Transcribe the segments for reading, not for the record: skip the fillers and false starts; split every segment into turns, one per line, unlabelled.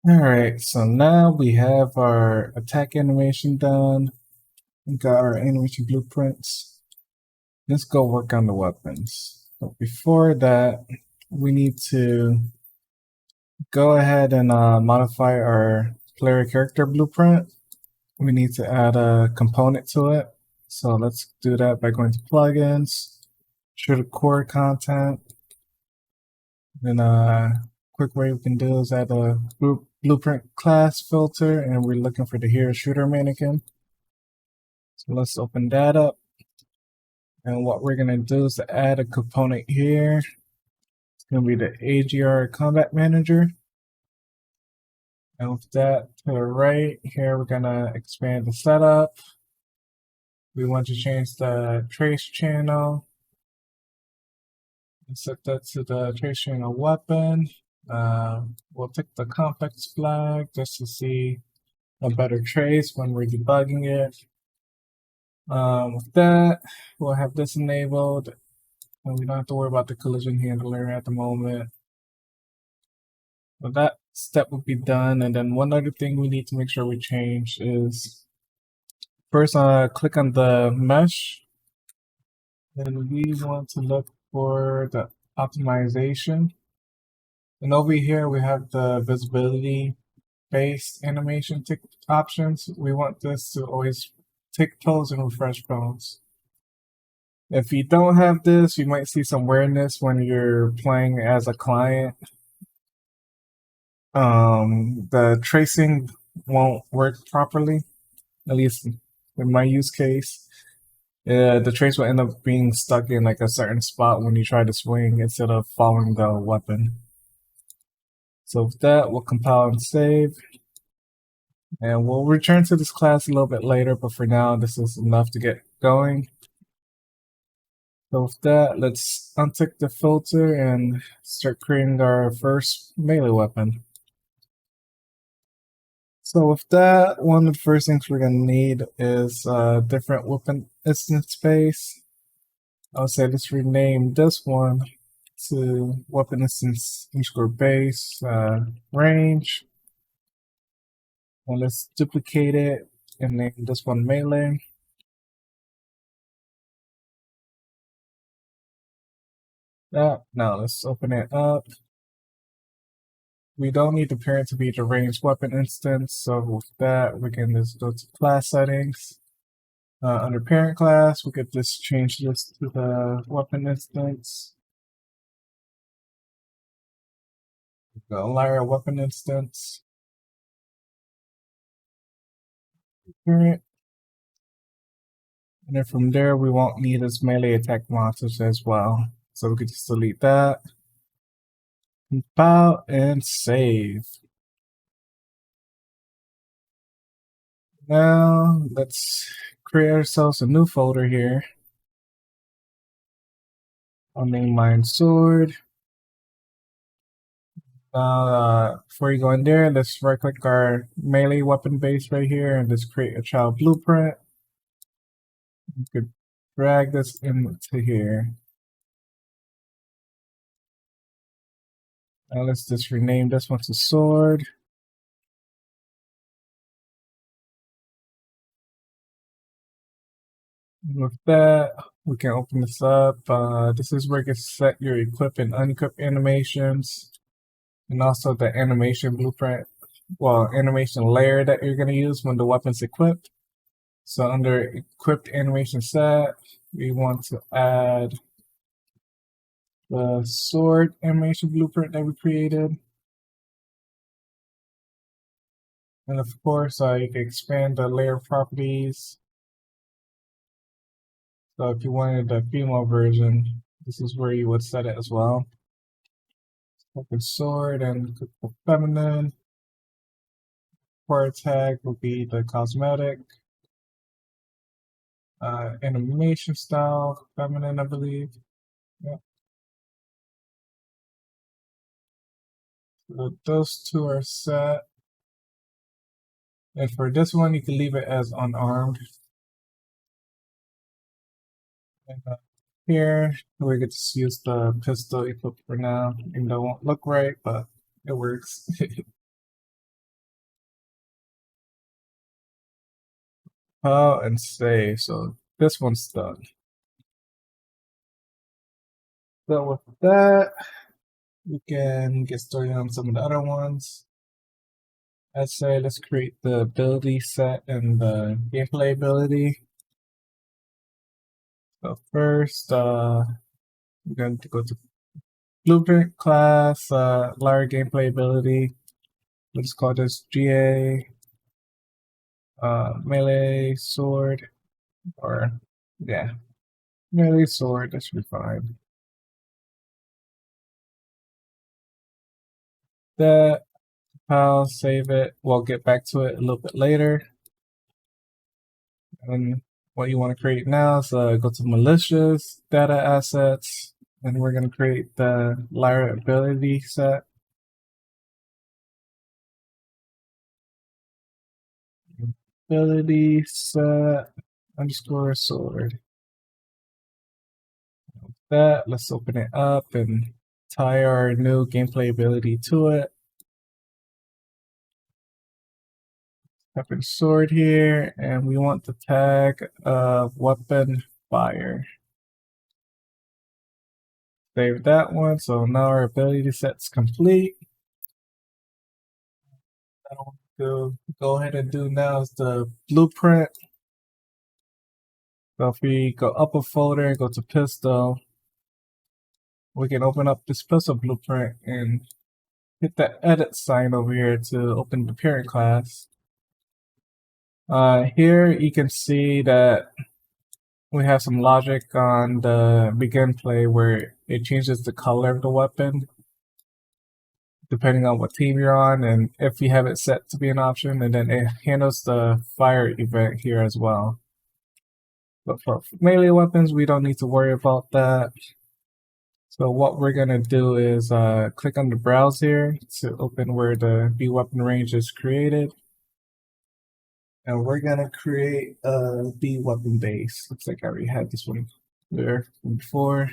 Alright, so now we have our attack animation done. We got our animation blueprints. Let's go work on the weapons. But before that, we need to go ahead and modify our player character blueprint. We need to add a component to it. So let's do that by going to plugins, should core content. Then quick way we can do is add a blueprint class filter, and we're looking for the hero shooter mannequin. So let's open that up. And what we're gonna do is to add a component here. It's gonna be the AGR combat manager. And with that to the right here, we're gonna expand the setup. We want to change the trace channel and set that to the trace channel weapon. We'll take the complex flag just to see a better trace when we're debugging it. With that, we'll have this enabled, and we don't have to worry about the collision handler at the moment. But that step will be done, and then one other thing we need to make sure we change is first click on the mesh, and we want to look for the optimization. And over here we have the visibility based animation tick options. We want this to always tick pose and refresh pose. If you don't have this, you might see some weirdness when you're playing as a client. The tracing won't work properly, at least in my use case. The trace will end up being stuck in like a certain spot when you try to swing instead of following the weapon. So with that, we'll compile and save. And we'll return to this class a little bit later, but for now, this is enough to get going. So with that, let's untick the filter and start creating our first melee weapon. So with that, one of the first things we're going to need is a different weapon instance space. I'll say let's rename this one to weapon instance _ base range. And let's duplicate it and name this one melee. Now let's open it up. We don't need the parent to be the ranged weapon instance, so with that, we can just go to class settings. Under parent class, we could just change this to the weapon instance. The Lyra weapon instance. Parent. And then from there, we won't need this melee attack monsters as well. So we could just delete that. Compile and save. Now let's create ourselves a new folder here. I'll name mine sword. Before you go in there, let's right click our melee weapon base right here and just create a child blueprint. You could drag this into here. Now let's just rename this one to sword. And with that, we can open this up. This is where you can set your equip and unequip animations, and also the animation blueprint, animation layer that you're going to use when the weapon's equipped. So under equipped animation set, we want to add the sword animation blueprint that we created. And of course, you can expand the layer properties. So if you wanted the female version, this is where you would set it as well. Open sword and the feminine. Core tag will be the cosmetic. Animation style, feminine, I believe. Yeah. So those two are set. And for this one, you can leave it as unarmed. And here, we get to use the pistol equip for now, even though it won't look right, but it works. compile and save. So this one's done. So with that, we can get started on some of the other ones. I'd say let's create the ability set and the gameplay ability. So first, we're going to go to Blueprint class, Lyra gameplay ability. Let's call this GA, melee sword, or yeah, melee sword. That should be fine. That, I'll save it. We'll get back to it a little bit later. And what you want to create now is go to malicious data assets, and we're going to create the Lyra ability set. Ability set underscore sword. That, let's open it up and tie our new gameplay ability to it. Type in sword here, and we want the tag of weapon fire. Save that one. So now our ability set's complete. I don't want to go ahead and do now is the blueprint. So if we go up a folder and go to pistol, we can open up this pistol blueprint and hit the edit sign over here to open the parent class. Here you can see that we have some logic on the begin play where it changes the color of the weapon depending on what team you're on, and if you have it set to be an option, and then it handles the fire event here as well. But for melee weapons, we don't need to worry about that. So what we're gonna do is click on the browse here to open where the B weapon range is created. And we're gonna create a B weapon base. Looks like I already had this one there from before.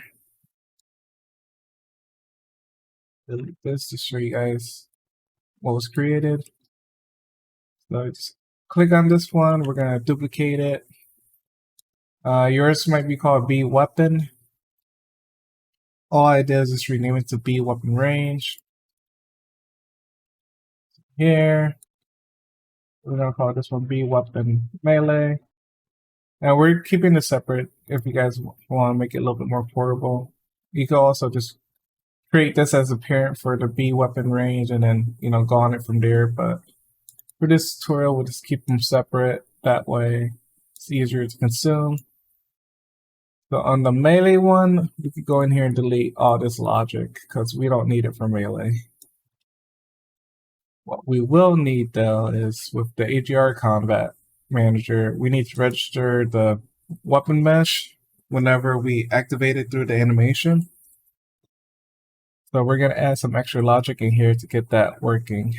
Delete this to show you guys what was created. So just click on this one. We're gonna duplicate it. Yours might be called B weapon. All I did is just rename it to B weapon range. Here, we're gonna call this one B weapon melee. And we're keeping this separate if you guys want to make it a little bit more portable. You can also just create this as a parent for the B weapon range and then, go on it from there. But for this tutorial, we'll just keep them separate. That way it's easier to consume. So on the melee one, we could go in here and delete all this logic because we don't need it for melee. What we will need though is with the AGR combat manager, we need to register the weapon mesh whenever we activate it through the animation. So we're going to add some extra logic in here to get that working.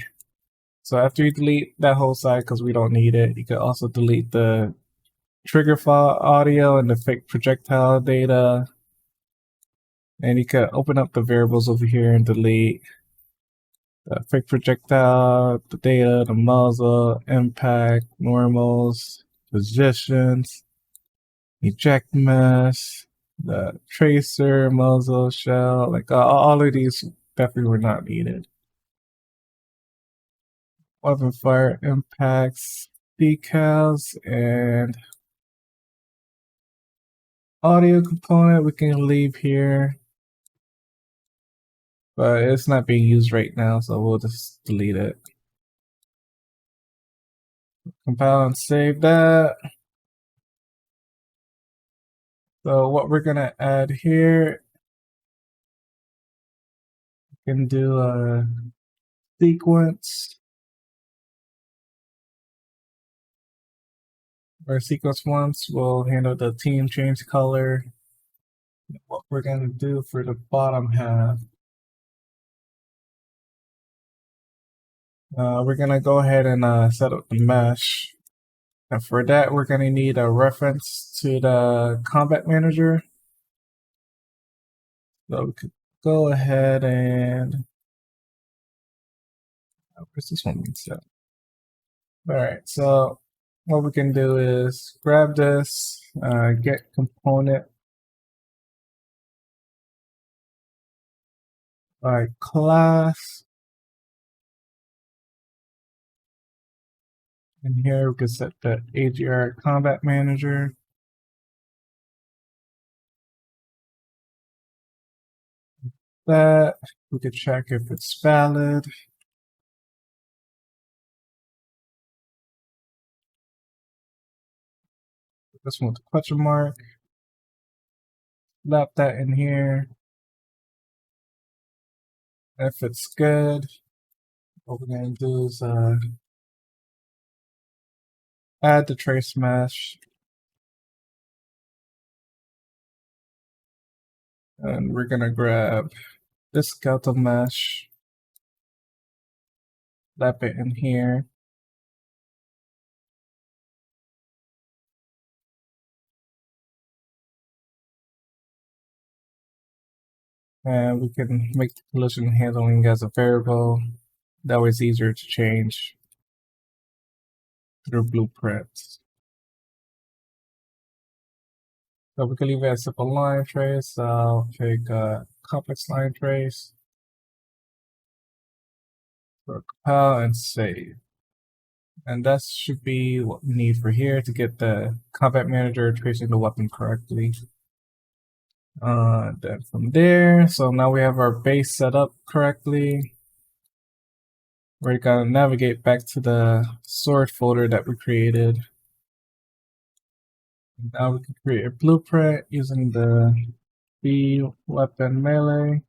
So after you delete that whole side because we don't need it, you can also delete the trigger file audio and the fake projectile data. And you can open up the variables over here and delete the fake projectile, the data, the muzzle, impact, normals, positions, eject mesh, the tracer, muzzle, shell, like all of these definitely were not needed. Weapon fire impacts, decals, and audio component we can leave here. But it's not being used right now, so we'll just delete it. Compile and save that. So what we're gonna add here, we can do a sequence. Our sequence once will handle the team change color. What we're gonna do for the bottom half, we're gonna go ahead and set up the mesh. And for that, we're gonna need a reference to the combat manager. So we could go ahead and where's this one set? All right, so what we can do is grab this, get component by class. And here we can set the AGR combat manager. That we could check if it's valid. This one with the question mark. Slap that in here. If it's good, what we're gonna do is add the trace mesh. And we're gonna grab this skeletal mesh, slap it in here. And we can make the collision handling as a variable. That way it's easier to change through blueprints. So we can leave it as simple line trace. I'll pick a complex line trace. Compile and save. And that should be what we need for here to get the combat manager tracing the weapon correctly. Then from there, so now we have our base set up correctly. We're gonna navigate back to the sword folder that we created. And now we can create a blueprint using the B weapon melee.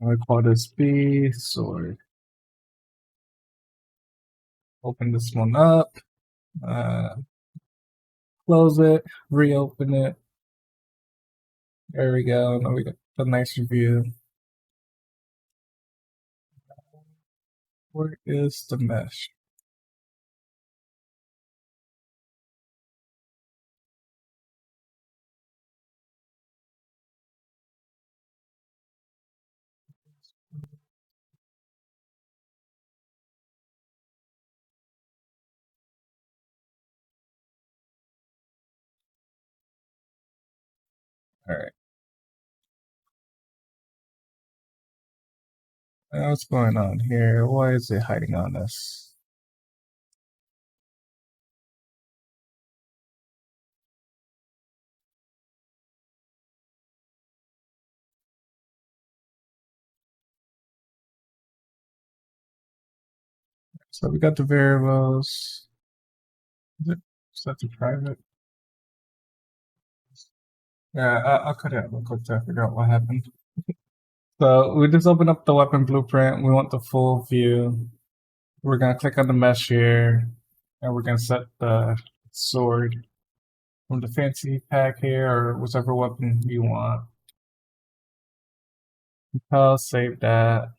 I call this B sword. Open this one up, close it, reopen it. There we go. Now we got a nice view. Where is the mesh? All right. What's going on here? Why is it hiding on us? So we got the variables. Is it set to private? Yeah, I'll cut it out real quick to figure out what happened. So we just open up the weapon blueprint. We want the full view. We're gonna click on the mesh here, and we're gonna set the sword from the fancy pack here, or whichever weapon you want. I'll save that.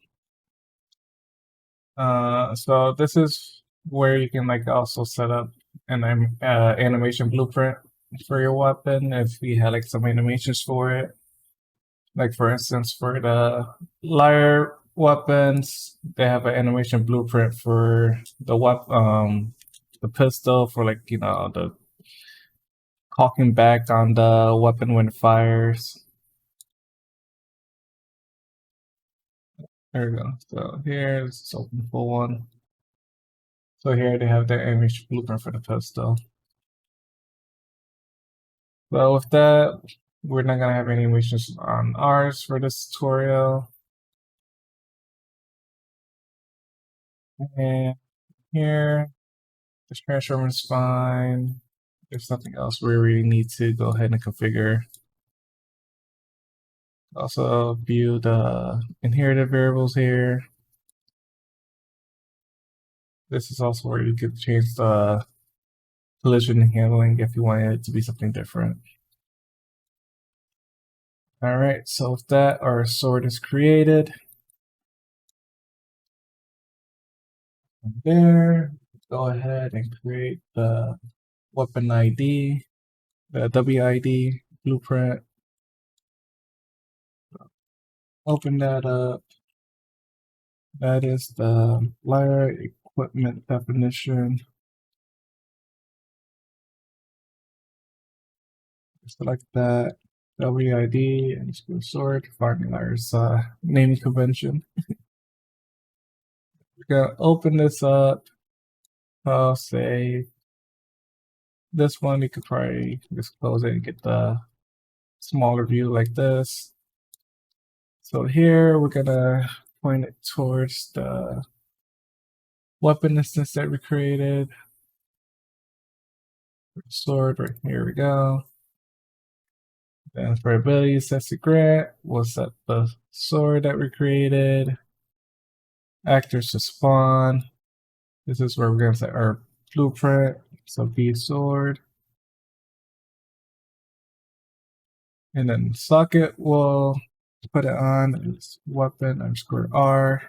So this is where you can like also set up an animation blueprint for your weapon if you had like some animations for it. Like for instance, for the Lyra weapons, they have an animation blueprint for the pistol for like the cocking back on the weapon when it fires. There we go. So here, let's open the full one. So here they have the animation blueprint for the pistol. So with that, we're not gonna have any animations on ours for this tutorial. And here, the transformer is fine. There's nothing else we really need to go ahead and configure. Also view the inherited variables here. This is also where you could change the collision handling if you wanted it to be something different. All right, so with that, our sword is created. From there, go ahead and create the weapon ID, the WID blueprint. Open that up. That is the Lyra equipment definition. Select that WID and just go sort, find Lyra's naming convention. We're gonna open this up. I'll say this one, you could probably just close it and get the smaller view like this. So here we're gonna point it towards the weapon instance that we created. Sword, right here we go. Then for abilities, sets the grant. We'll set the sword that we created. Actors to spawn. This is where we're gonna set our blueprint. So B sword. And then socket, we'll put it on as weapon underscore R.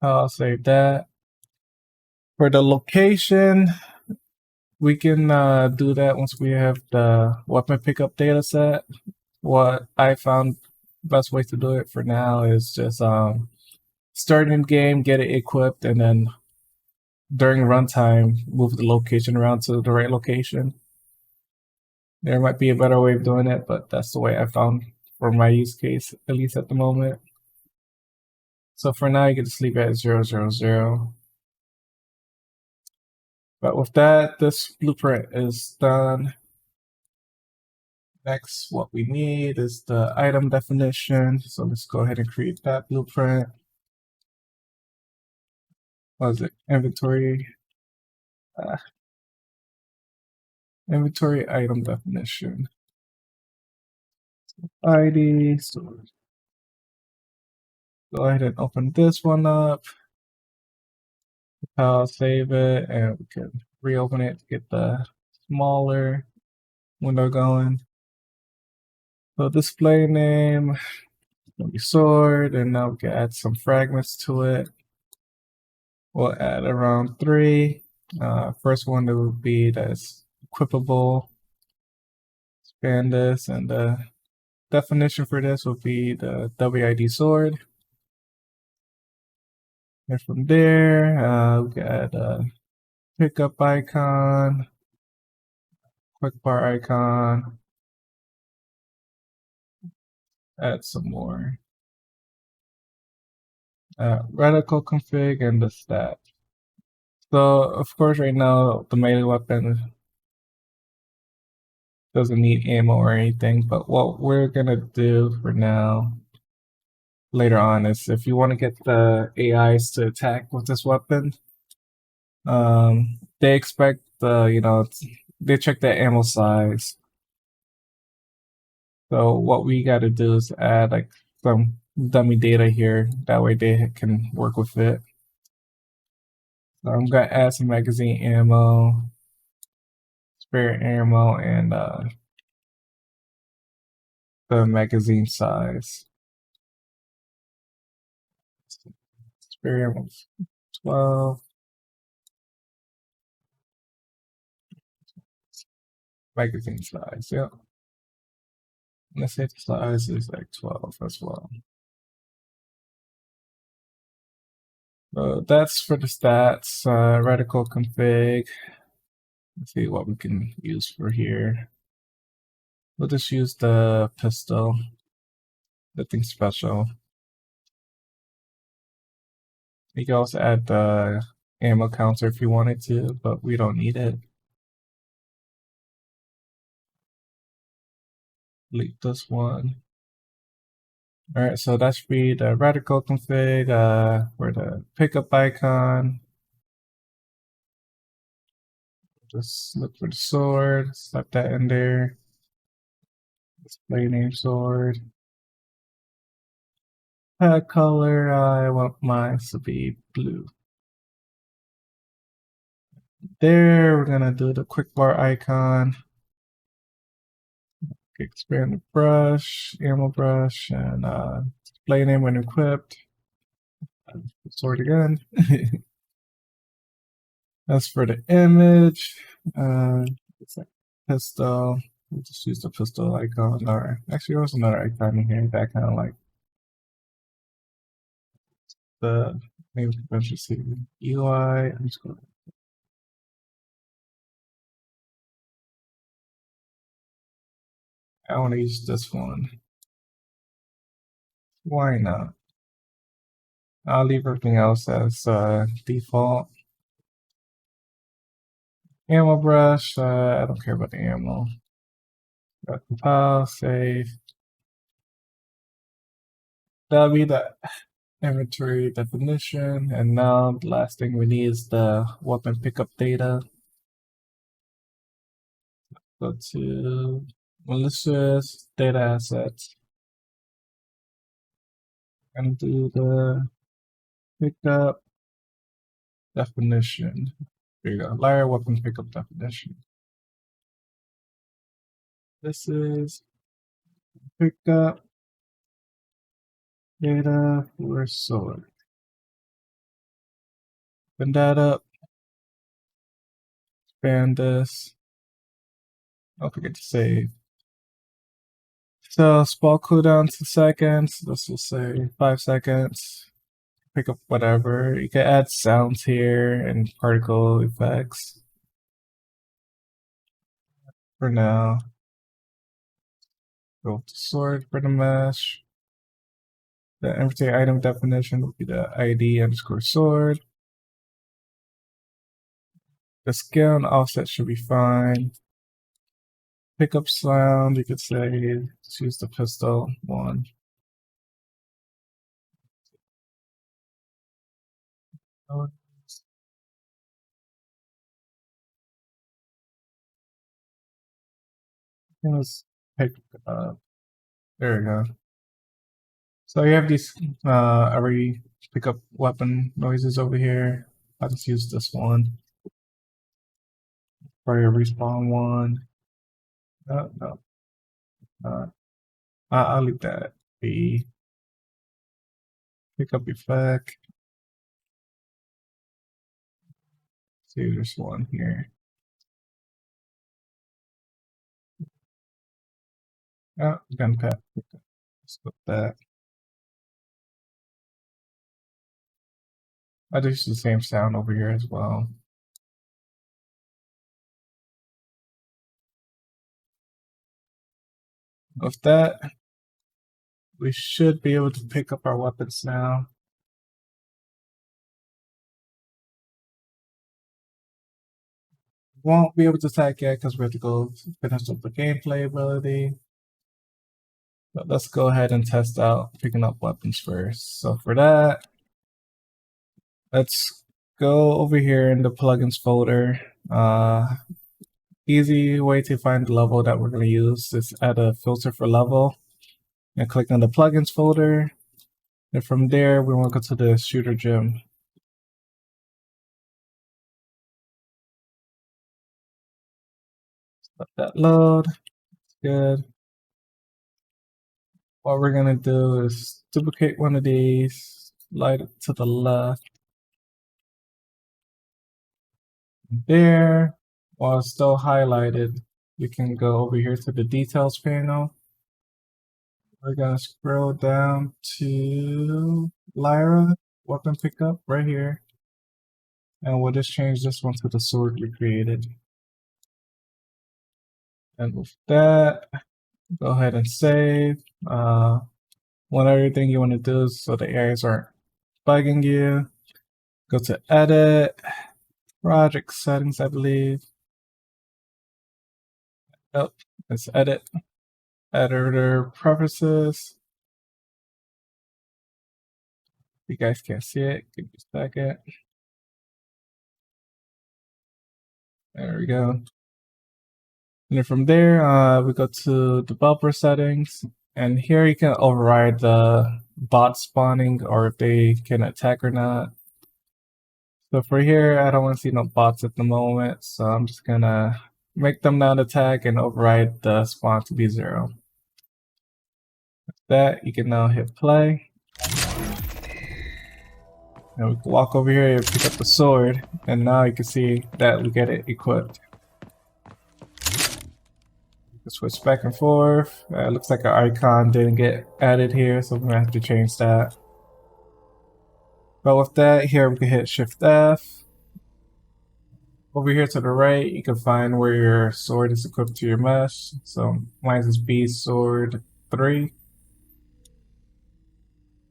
I'll save that. For the location, we can do that once we have the weapon pickup data set. What I found best way to do it for now is just start in game, get it equipped, and then during runtime, move the location around to the right location. There might be a better way of doing it, but that's the way I found for my use case, at least at the moment. So for now, you can just leave it at 000. But with that, this blueprint is done. Next, what we need is the item definition. So let's go ahead and create that blueprint. What is it? Inventory. Inventory item definition. ID. So go ahead and open this one up. I'll save it and we can reopen it to get the smaller window going. So display name will be sword, and now we can add some fragments to it. We'll add around 3. First one that will be that's equipable. Expand this, and the definition for this will be the WID sword. And from there, we can add a pickup icon, quick bar icon, add some more. Radical config and the stat. So of course right now the melee weapon doesn't need ammo or anything, but what we're gonna do for now later on is if you want to get the AIs to attack with this weapon, they expect they check the ammo size. So what we got to do is add like some dummy data here. That way they can work with it. So I'm gonna add some magazine ammo, spare ammo, and the magazine size. Spare ammo 12. Magazine size, yeah. Let's say the size is like 12 as well. So that's for the stats. Radical config. Let's see what we can use for here. We'll just use the pistol. Nothing special. You can also add the ammo counter if you wanted to, but we don't need it. Delete this one. Alright, so that should be the radical config for the pickup icon. Just look for the sword, slap that in there. Display name sword. Color, I want mine to be blue. There, we're gonna do the quick bar icon. Expand the brush, ammo brush, and display name when equipped. Sword again. As for the image, it's like pistol. We'll just use the pistol icon. Or actually, there's another icon in here that kind of like the name eventually UI. I'm just going. I want to use this one. Why not? I'll leave everything else as default. Ammo brush. I don't care about the ammo. Compile, save. That'll be the inventory definition, and now the last thing we need is the weapon pickup data. Go to malicious data assets and do the pickup definition. There you go, Lyra weapon pickup definition. This is pickup data for sword. Open that up. Expand this. Don't forget to save. So spawn cooldown 2 seconds. This will say 5 seconds. Pick up whatever. You can add sounds here and particle effects. For now, go to sword for the mesh. The inventory item definition will be the ID underscore sword. The scale and offset should be fine. Pickup sound, you could say, choose the pistol one. Let's pick there we go. So you have these every pickup weapon noises over here. I'll just use this one for your respawn one. No. I'll leave that be. Pickup effect. See, there's one here. Oh, gunpowder. Let's put that. I do the same sound over here as well. With that, we should be able to pick up our weapons now. Won't be able to attack yet because we have to go finish up the gameplay ability. But let's go ahead and test out picking up weapons first. So for that, let's go over here in the plugins folder. Easy way to find the level that we're going to use is add a filter for level and click on the plugins folder. And from there, we want to go to the shooter gym. Let that load. Good. What we're going to do is duplicate one of these, slide it to the left. There, while it's still highlighted, you can go over here to the details panel. We're gonna scroll down to Lyra, weapon pickup right here. And we'll just change this one to the sword we created. And with that, go ahead and save. One other thing you want to do is so the areas aren't bugging you, go to edit, project settings, I believe. Nope, it's edit, editor preferences. You guys can't see it, give me a second. There we go. And then from there, we go to developer settings, and here you can override the bot spawning or if they can attack or not. So for here, I don't want to see no bots at the moment, so I'm just gonna make them not attack and override the spawn to be 0. With that, you can now hit play. And we can walk over here and pick up the sword, and now you can see that we get it equipped. Switch back and forth. Looks like our icon didn't get added here, so we're gonna have to change that. But with that, here we can hit Shift F. Over here to the right, you can find where your sword is equipped to your mesh. So mine is B Sword 3.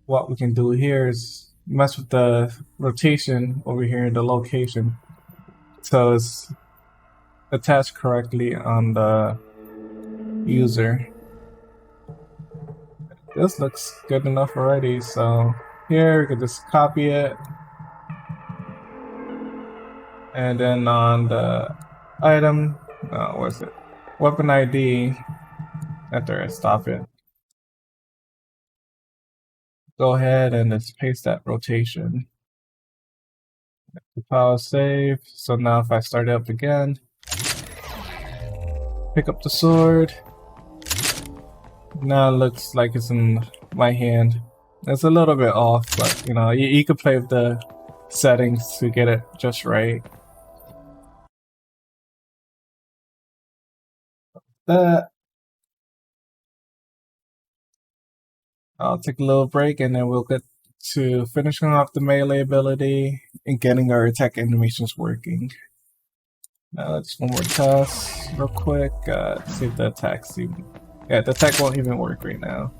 What we can do here is mess with the rotation over here in the location, so it's attached correctly on the user. This looks good enough already, so here we can just copy it, and then on the item, what is it? Weapon ID, after I stop it, go ahead and just paste that rotation. The file save. So now if I start it up again, pick up the sword. Now it looks like it's in my hand. It's a little bit off, but you know, you can play with the settings to get it just right. That I'll take a little break and then we'll get to finishing off the melee ability and getting our attack animations working. Now just one more test real quick. See if the attack's even... Yeah, the attack won't even work right now.